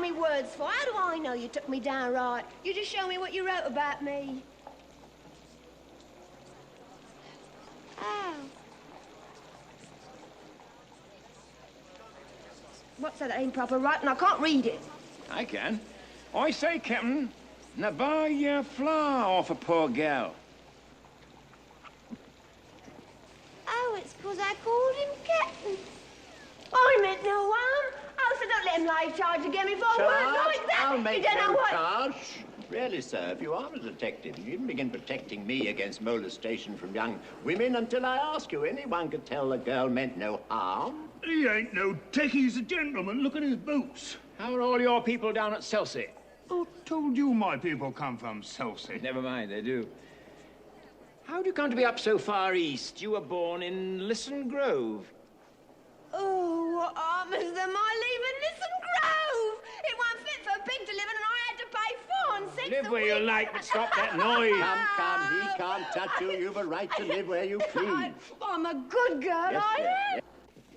me words for? How do I know you took me down right? You just show me what you wrote about me. Oh. What's that? That ain't proper writing. I can't read it. I can. I say, Captain, now buy your flour off a poor gal. Oh, it's because I called him Captain. I meant no harm. Oh, so don't let him lay charge to get me for a word like that. I'll make you don't know no what... charge. Really, sir, if you are a detective, you needn't begin protecting me against molestation from young women until I ask you. Anyone could tell the girl meant no harm. He ain't no techie, he's a gentleman. Look at his boots. How are all your people down at Chelsea? Who told you my people come from Chelsea? Never mind, they do. How do you come to be up so far east? You were born in Lisson Grove. Oh, what harm is there my leaving Lisson Grove? It wasn't fit for a pig to live in, and I had to pay 4 and 6 Live a where you week. like, but stop that noise. Come, he can't touch you. You've a right to live where you please. I'm a good girl, Yes, I yes, am. yes.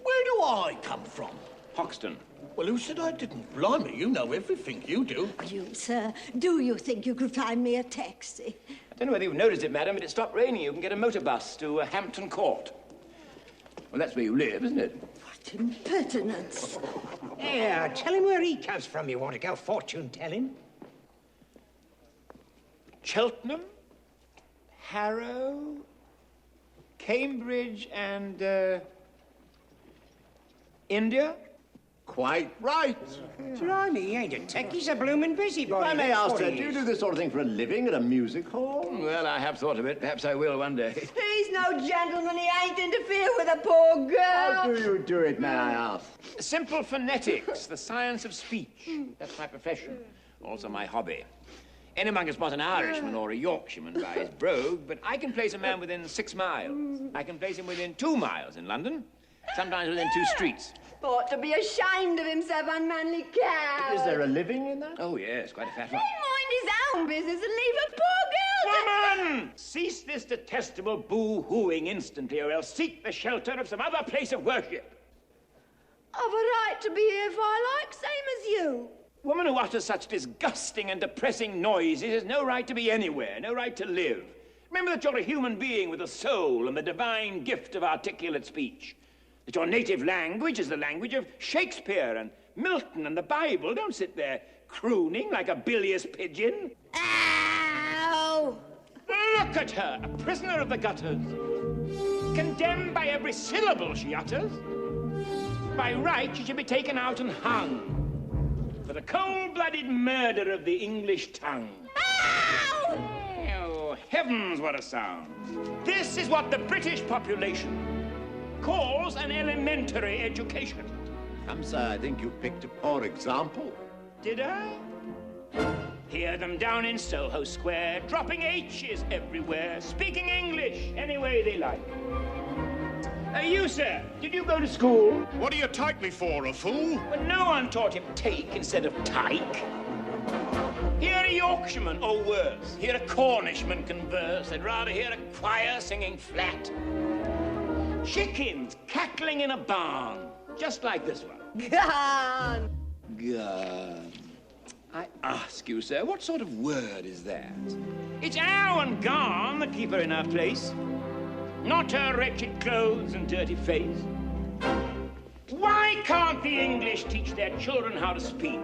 Where do I come from? Hoxton. Well, who said I didn't? Blimey, you know everything, you do. You, sir, do you think you could find me a taxi? I don't know whether you've noticed it, madam, but it stopped raining. You can get a motor bus to Hampton Court. Well, that's where you live, isn't it? What impertinence. Yeah, tell him where he comes from. You want to go fortune-telling? Cheltenham, Harrow, Cambridge, and, India? Quite right. Blimey, he ain't a tech. He's a bloomin' busybody. If I may ask, That's sir, what do he you is. do this sort of thing for a living at a music hall? Well, I have thought of it. Perhaps I will one day. He's no gentleman. He ain't interfere with a poor How girl. do you do it, may I ask? Simple phonetics, the science of speech. That's my profession. Also my hobby. Anyone can spot an Irishman or a Yorkshireman by his brogue, but I can place a man within 6 miles. I can place him within 2 miles in London, sometimes within 2 streets. Ought to be ashamed of himself, unmanly cow. Is there a living in that? Oh, yes, quite a fat He one. mind his own business and leave a poor girl to... Woman! Cease this detestable boo-hooing instantly, or else seek the shelter of some other place of worship. I've a right to be here if I like, same as you. Woman who utters such disgusting and depressing noises has no right to be anywhere, no right to live. Remember that you're a human being with a soul and the divine gift of articulate speech. That your native language is the language of Shakespeare and Milton and the Bible. Don't sit there crooning like a bilious pigeon. Ow! Look at her, a prisoner of the gutters. Condemned by every syllable she utters. By right, she should be taken out and hung. For the cold-blooded murder of the English tongue. Ow! Oh, heavens, what a sound. This is what the British population calls an elementary education. Come, sir, I think you picked a poor example. Did I? Hear them down in Soho Square, dropping H's everywhere, speaking English any way they like. You, sir, did you go to school? What do you take me for, a fool? Well, no one taught him take instead of tyke. Hear a Yorkshireman, or worse, hear a Cornishman converse. They'd rather hear a choir singing flat. Chickens cackling in a barn, just like this one. Gone. Gone. I ask you, sir, what sort of word is that? It's ow and gone that keep her in her place, not her wretched clothes and dirty face. Why can't the English teach their children how to speak?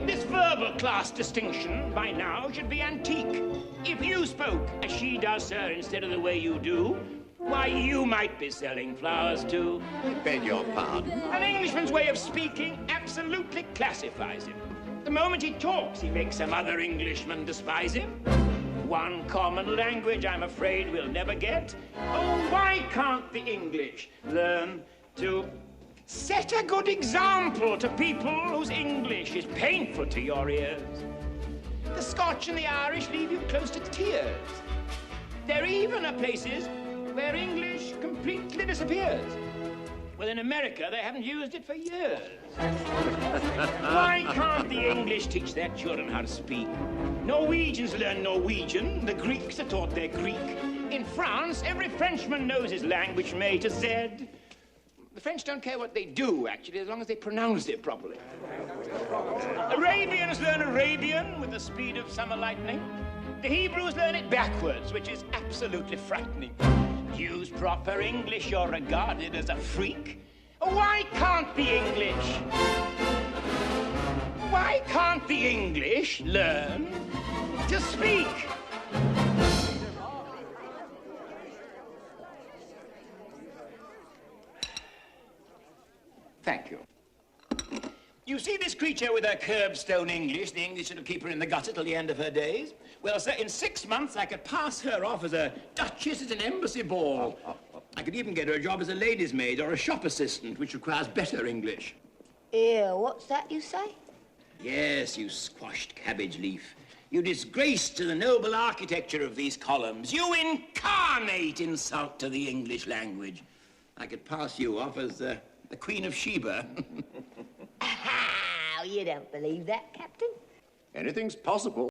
This verbal class distinction, by now, should be antique. If you spoke as she does, sir, instead of the way you do, why, you might be selling flowers, too. I beg your pardon. An Englishman's way of speaking absolutely classifies him. The moment he talks, he makes some other Englishman despise him. One common language, I'm afraid, we'll never get. Oh, why can't the English learn to set a good example to people whose English is painful to your ears? The Scotch and the Irish leave you close to tears. There even are places where English completely disappears. Well, in America, they haven't used it for years. Why can't the English teach their children how to speak? Norwegians learn Norwegian. The Greeks are taught their Greek. In France, every Frenchman knows his language from A to Z. The French don't care what they do, actually, as long as they pronounce it properly. Arabians learn Arabian with the speed of summer lightning. The Hebrews learn it backwards, which is absolutely frightening. Use proper English, you're regarded as a freak. Why can't the English learn to speak? Thank you. You see this creature with her curbstone English, the English that'll keep her in the gutter till the end of her days? Well, sir, in 6 months I could pass her off as a duchess at an embassy ball. I could even get her a job as a lady's maid or a shop assistant, which requires better English. Ew, what's that you say? Yes, you squashed cabbage leaf. You disgrace to the noble architecture of these columns. You incarnate insult to the English language. I could pass you off as the Queen of Sheba. Oh, you don't believe that, Captain? Anything's possible.